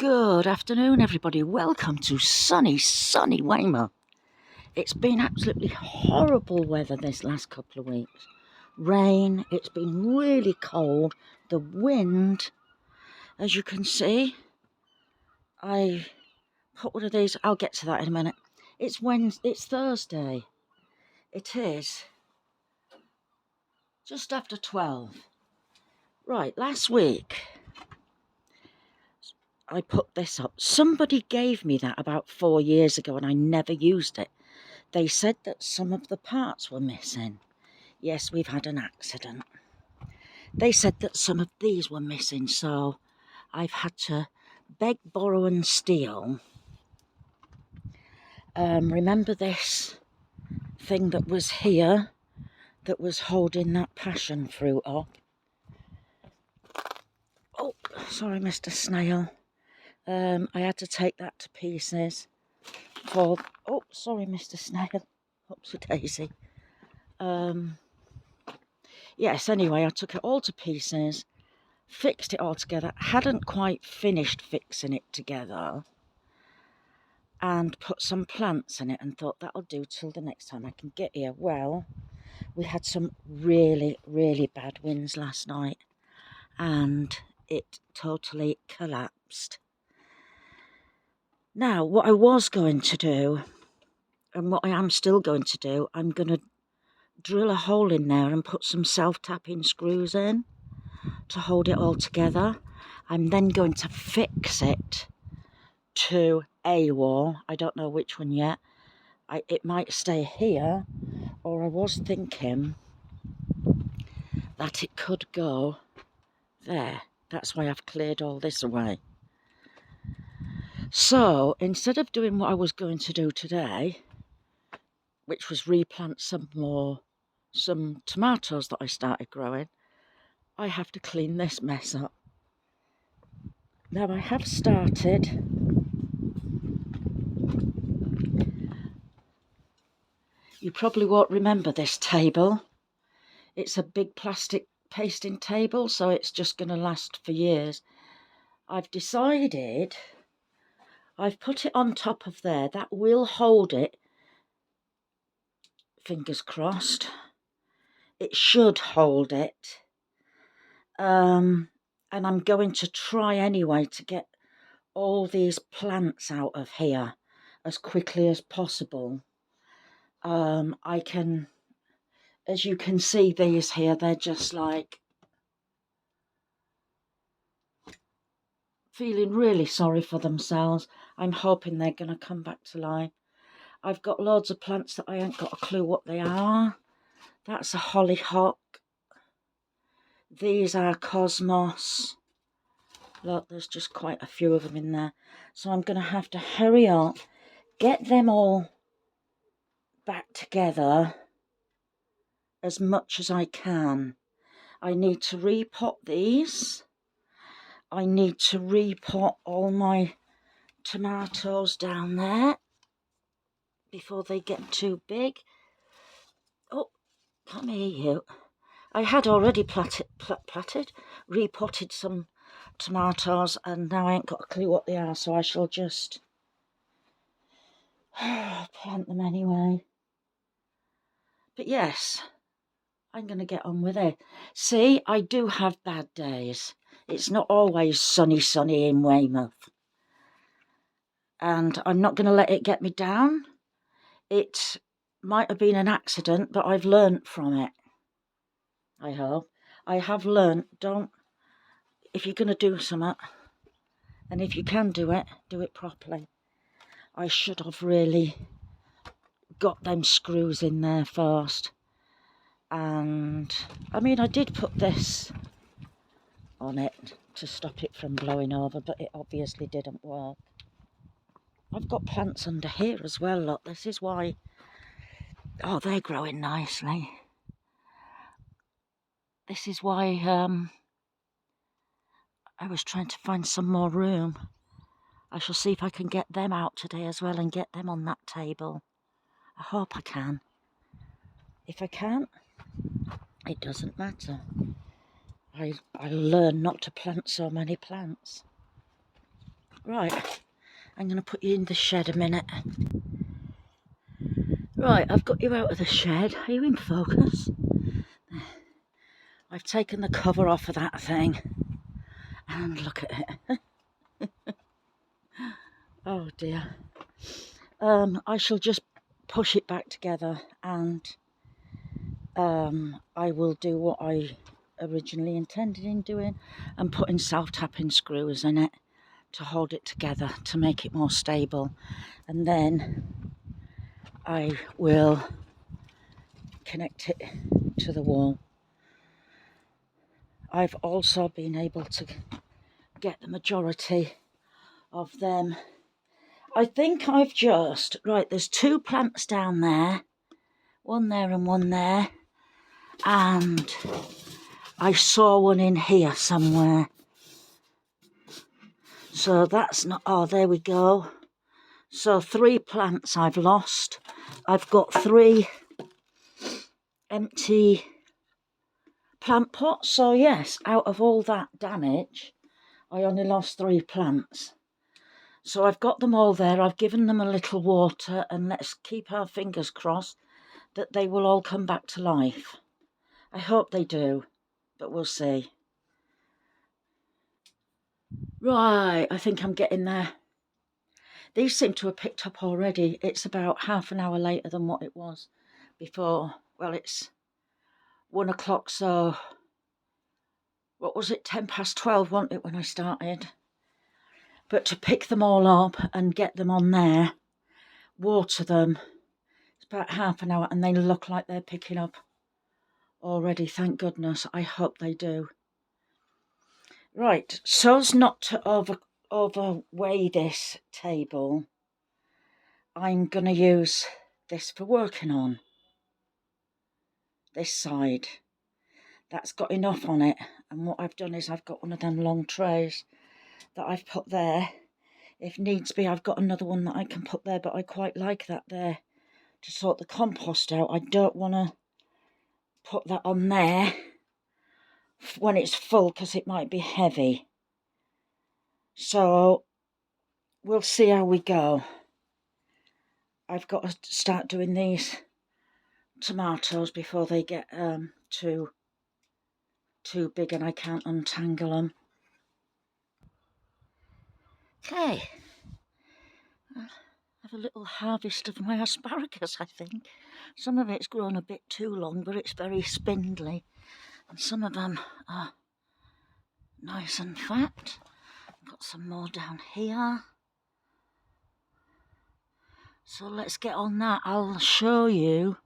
Good afternoon, everybody. Welcome to sunny Weymouth. It's been absolutely horrible weather this last couple of weeks. Rain, it's been really cold. The wind, as you can see, I put one of these, I'll get to that in a minute. It's Thursday. It is just after 12. Right, last week I put this up. Somebody gave me that about 4 years ago and I never used it. They said that some of the parts were missing. Yes, we've had an accident. They said that some of these were missing, so I've had to beg, borrow and steal. Remember this thing that was here that was holding that passion fruit up? Oh, sorry, Mr. Snail. I had to take that to pieces for... Oh, sorry, Mr. Snail. Oops-a-daisy. Yes, anyway, I took it all to pieces, fixed it all together, hadn't quite finished fixing it together, and put some plants in it and thought that'll do till the next time I can get here. Well, we had some really, really bad winds last night and it totally collapsed. Now, what I was going to do, and what I am still going to do, I'm going to drill a hole in there and put some self-tapping screws in to hold it all together. I'm then going to fix it to a wall. I don't know which one yet. It might stay here, or I was thinking that it could go there. That's why I've cleared all this away. So instead of doing what I was going to do today, which was replant some tomatoes that I started growing, I have to clean this mess up. Now I have started. You probably won't remember this table. It's a big plastic pasting table, so it's just going to last for years. I've decided I've put it on top of there. That will hold it. Fingers crossed. It should hold it. And I'm going to try anyway to get all these plants out of here as quickly as possible. I can, as you can see, these here, they're just like feeling really sorry for themselves. I'm hoping they're going to come back to life. I've got loads of plants that I ain't got a clue what they are. That's a hollyhock. These are cosmos. Look, there's just quite a few of them in there. So I'm going to have to hurry up, get them all back together as much as I can. I need to repot these. I need to repot all my tomatoes down there before they get too big. Oh, come here, you. I had already repotted some tomatoes, and now I ain't got a clue what they are, so I shall just plant them anyway. But yes, I'm going to get on with it. See, I do have bad days. It's not always sunny in Weymouth. And I'm not going to let it get me down. It might have been an accident, but I've learnt from it. I hope. I have learnt, if you're going to do something, and if you can do it properly. I should have really got them screws in there first. And, I mean, I did put this on it to stop it from blowing over, but it obviously didn't work. I've got plants under here as well, look. This is why... Oh, they're growing nicely. This is why I was trying to find some more room. I shall see if I can get them out today as well and get them on that table. I hope I can. If I can't, it doesn't matter. I learn not to plant so many plants. Right, I'm going to put you in the shed a minute. Right, I've got you out of the shed. Are you in focus? I've taken the cover off of that thing. And look at it. Oh dear. I shall just push it back together and I will do what I originally intended in doing and putting self-tapping screws in it to hold it together to make it more stable, and then I will connect it to the wall. I've also been able to get the majority of them. I think I've just, right, there's 2 plants down there, one there and one there, and I saw one in here somewhere. So that's not, oh, there we go. So 3 plants I've lost. I've got 3 empty plant pots. So yes, out of all that damage, I only lost 3 plants. So I've got them all there. I've given them a little water, and let's keep our fingers crossed that they will all come back to life. I hope they do, but we'll see. Right, I think I'm getting there. These seem to have picked up already. It's about half an hour later than what it was before. Well, it's 1 o'clock, so what was it, 12, wasn't it, when I started? But to pick them all up and get them on there, water them, it's about half an hour, and they look like they're picking up already, thank goodness. I hope they do. Right, so as not to overweigh this table, I'm going to use this for working on. This side. That's got enough on it, and what I've done is I've got one of them long trays that I've put there. If needs be, I've got another one that I can put there, but I quite like that there to sort the compost out. I don't want to put that on there when it's full because it might be heavy. So we'll see how we go. I've got to start doing these tomatoes before they get too big and I can't untangle them. Okay, I'll have a little harvest of my asparagus, I think. Some of it's grown a bit too long, but it's very spindly, and some of them are nice and fat. Got some more down here. So let's get on that. I'll show you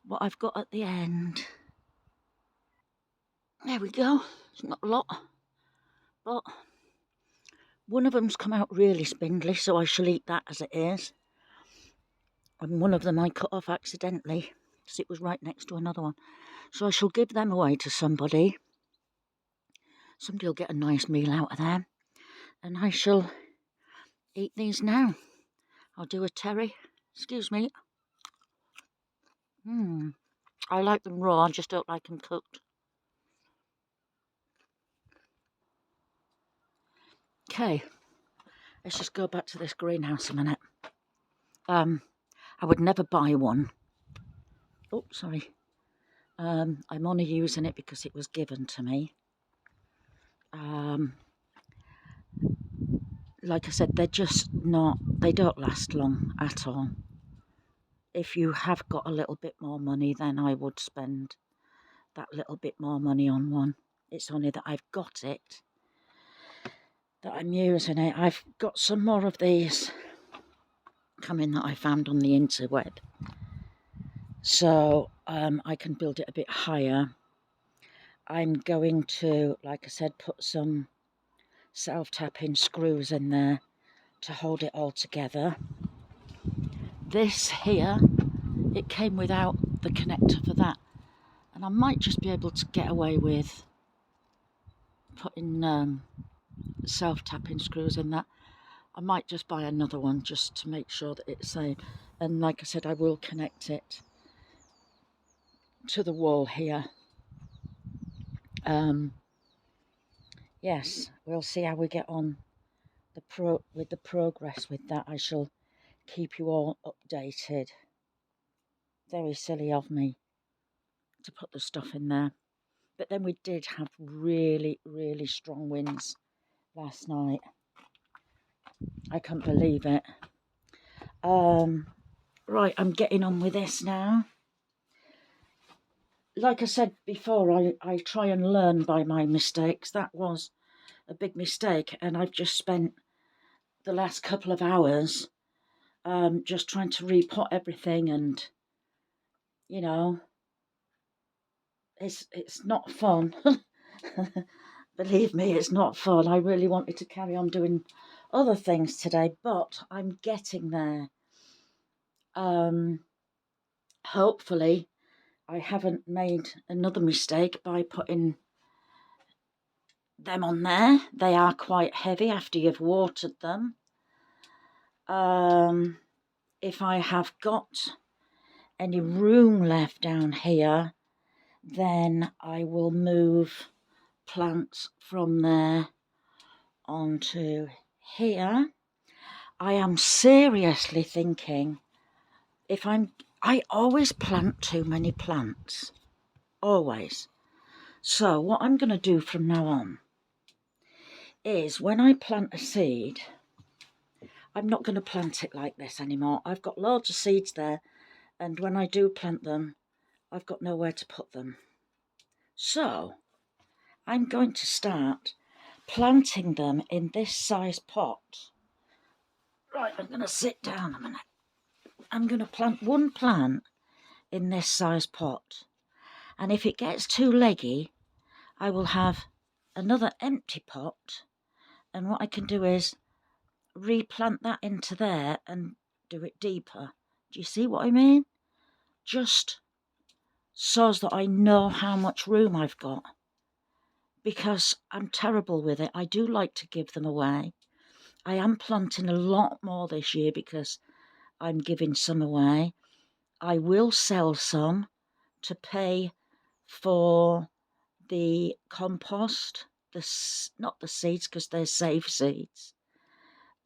what I've got at the end. There we go. It's not a lot, but one of them's come out really spindly, so I shall eat that as it is. And one of them I cut off accidentally because it was right next to another one. So I shall give them away to somebody. Somebody will get a nice meal out of them. And I shall eat these now. I'll do a terry. Excuse me. I like them raw, I just don't like them cooked. Okay, let's just go back to this greenhouse a minute. I would never buy one. Oh, sorry. I'm only using it because it was given to me. Like I said, they're just not, they don't last long at all. If you have got a little bit more money, then I would spend that little bit more money on one. It's only that I've got it, that I'm using it. I've got some more of these coming that I found on the interweb. So I can build it a bit higher. I'm going to, like I said, put some self-tapping screws in there to hold it all together. This here, it came without the connector for that, and I might just be able to get away with putting self-tapping screws in that. I might just buy another one just to make sure that it's safe. And like I said, I will connect it to the wall here. Yes, we'll see how we get on the progress with that. I shall keep you all updated. Very silly of me to put the stuff in there. But then we did have really, really strong winds last night. I couldn't believe it. Right, I'm getting on with this now. Like I said before, I try and learn by my mistakes. That was a big mistake, and I've just spent the last couple of hours just trying to repot everything, and you know, it's not fun. Believe me, it's not fun. I really wanted to carry on doing other things today, but I'm getting there. Hopefully I haven't made another mistake by putting them on there. They are quite heavy after you've watered them. If I have got any room left down here, then I will move plants from there onto here. I am seriously thinking, I always plant too many plants, always. So what I'm going to do from now on is when I plant a seed, I'm not going to plant it like this anymore. I've got loads of seeds there, and when I do plant them, I've got nowhere to put them. So I'm going to start planting them in this size pot. Right, I'm going to sit down a minute. I'm going to plant one plant in this size pot. And if it gets too leggy, I will have another empty pot. And what I can do is replant that into there and do it deeper. Do you see what I mean? Just so that I know how much room I've got. Because I'm terrible with it. I do like to give them away. I am planting a lot more this year because I'm giving some away. I will sell some to pay for the compost, not the seeds because they're safe seeds,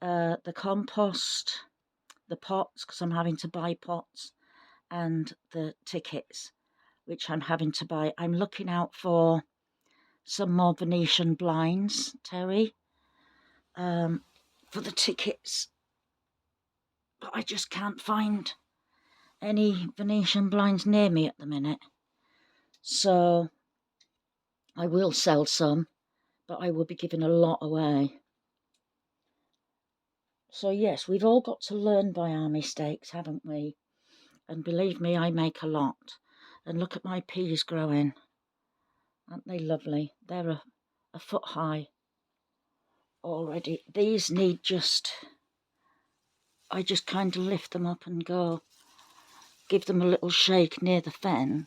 the compost, the pots because I'm having to buy pots, and the tickets which I'm having to buy. I'm looking out for some more Venetian blinds, Terry, for the tickets, but I just can't find any Venetian blinds near me at the minute. So I will sell some, but I will be giving a lot away. So yes, we've all got to learn by our mistakes, haven't we? And believe me, I make a lot. And look at my peas growing. Aren't they lovely? They're a foot high already. These need I just kind of lift them up and go, give them a little shake near the fence,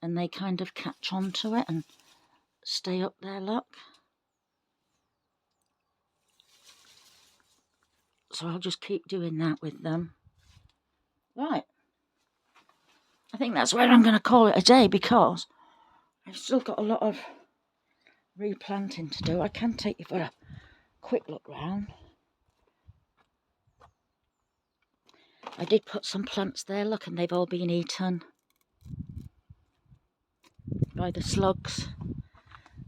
and they kind of catch onto it and stay up there, look. So I'll just keep doing that with them. Right. I think that's where I'm going to call it a day because I've still got a lot of replanting to do. I can take you for a quick look round. I did put some plants there, look, and they've all been eaten by the slugs.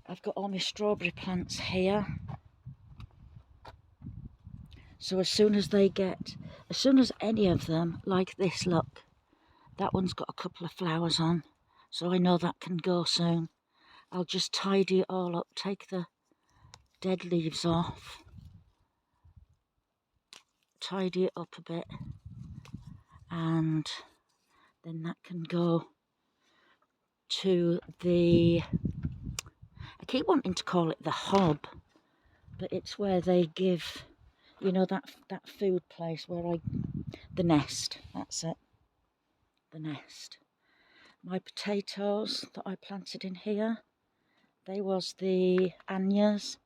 I've got all my strawberry plants here. So as soon as any of them, like this, look, that one's got a couple of flowers on, so I know that can go soon. I'll just tidy it all up, take the dead leaves off, tidy it up a bit, and then that can go to the, I keep wanting to call it the hob, but it's where they give, you know, that food place where the nest, that's it, the nest. My potatoes that I planted in here, they was the hydrangeas.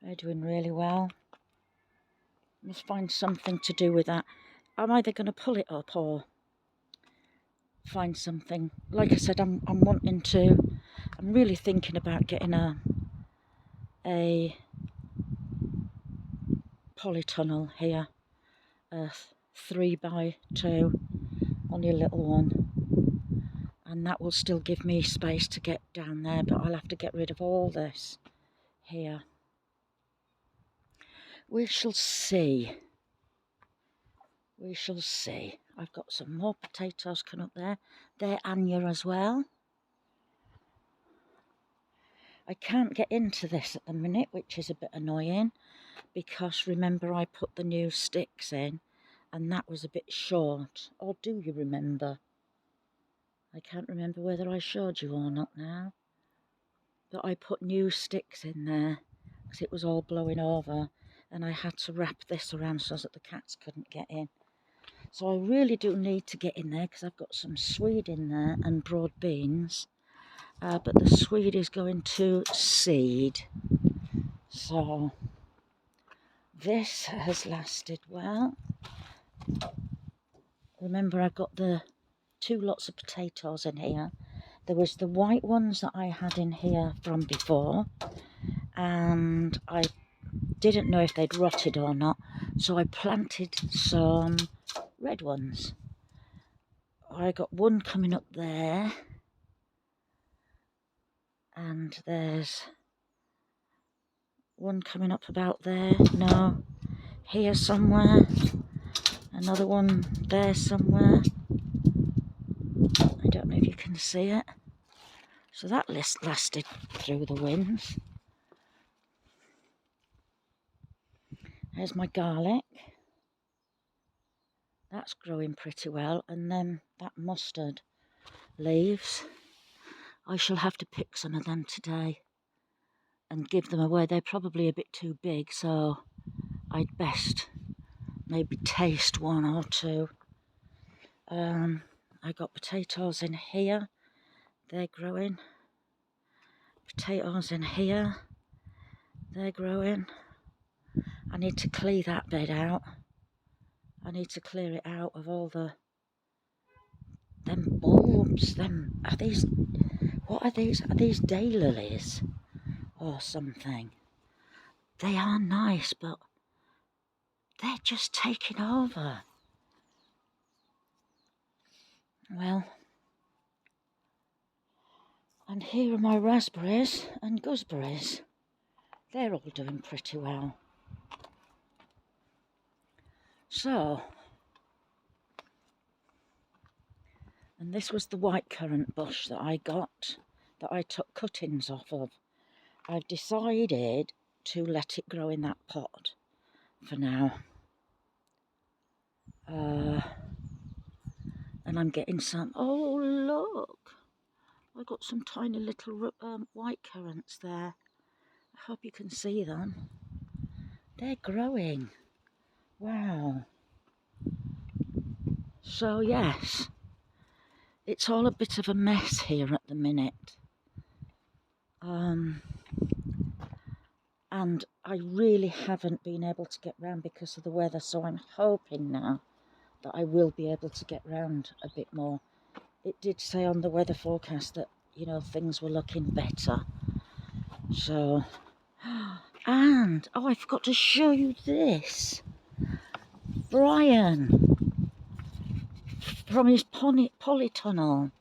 They're doing really well. Must find something to do with that. I'm either going to pull it up or find something. Like I said, I'm really thinking about getting a polytunnel here, a 3x2, only a little one, and that will still give me space to get down there, but I'll have to get rid of all this here. We shall see. We shall see. I've got some more potatoes coming up there. They're Anya as well. I can't get into this at the minute, which is a bit annoying, because remember I put the new sticks in and that was a bit short. Or do you remember? I can't remember whether I showed you or not now. But I put new sticks in there because it was all blowing over, and I had to wrap this around so that the cats couldn't get in. So I really do need to get in there because I've got some swede in there and broad beans. But the swede is going to seed. So this has lasted well. Remember, I got the 2 lots of potatoes in here. There was the white ones that I had in here from before, and I didn't know if they'd rotted or not, so I planted some red ones. I got one coming up there, and there's one coming up about there. No, here somewhere. Another one there somewhere. I don't know if you can see it. So that list lasted through the winds. There's my garlic. That's growing pretty well. And then that mustard leaves. I shall have to pick some of them today and give them away. They're probably a bit too big, so I'd best maybe taste 1 or 2. I got potatoes in here. They're growing. Potatoes in here. They're growing. I need to clear that bed out. I need to clear it out of all them bulbs. Are these, what are these? Are these daylilies or something? They are nice, but they're just taking over. Well, and here are my raspberries and gooseberries. They're all doing pretty well. So, and this was the whitecurrant bush that I got, that I took cuttings off of. I've decided to let it grow in that pot for now. And I'm getting some, oh look, I got some tiny little white currants there. I hope you can see them. They're growing. Wow. So yes, it's all a bit of a mess here at the minute. And I really haven't been able to get round because of the weather, so I'm hoping now that I will be able to get round a bit more. It did say on the weather forecast that, you know, things were looking better. So, and, oh, I forgot to show you this. Brian, from his polytunnel.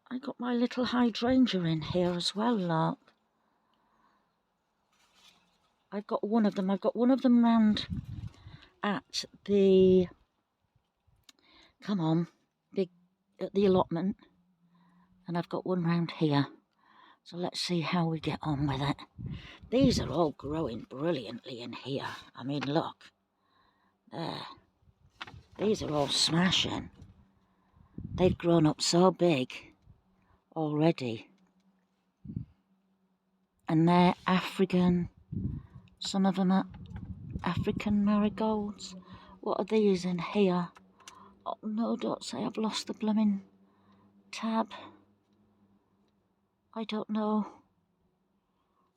I got my little hydrangea in here as well, look. I've got one of them. I've got one of them round at the, come on, at the allotment. And I've got one round here. So let's see how we get on with it. These are all growing brilliantly in here. I mean, look. There. These are all smashing. They've grown up so big already. And they're African. Some of them are African marigolds. What are these in here? Oh no, don't say I've lost the blooming tab. I don't know.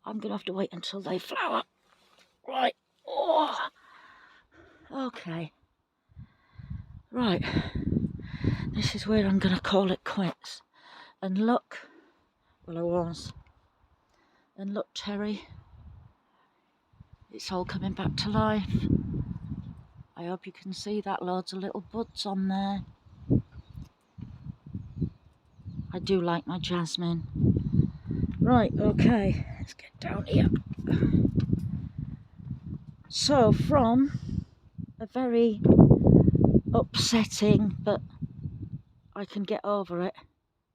I'm going to have to wait until they flower. Right. Oh. Okay. Right. This is where I'm going to call it quits. And look. Well, I was. And look, Terry. It's all coming back to life. I hope you can see that, loads of little buds on there. I do like my jasmine. Right, okay, let's get down here. So from a very upsetting, but I can get over it,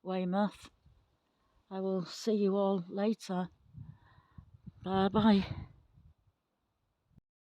Weymouth, I will see you all later. Bye bye.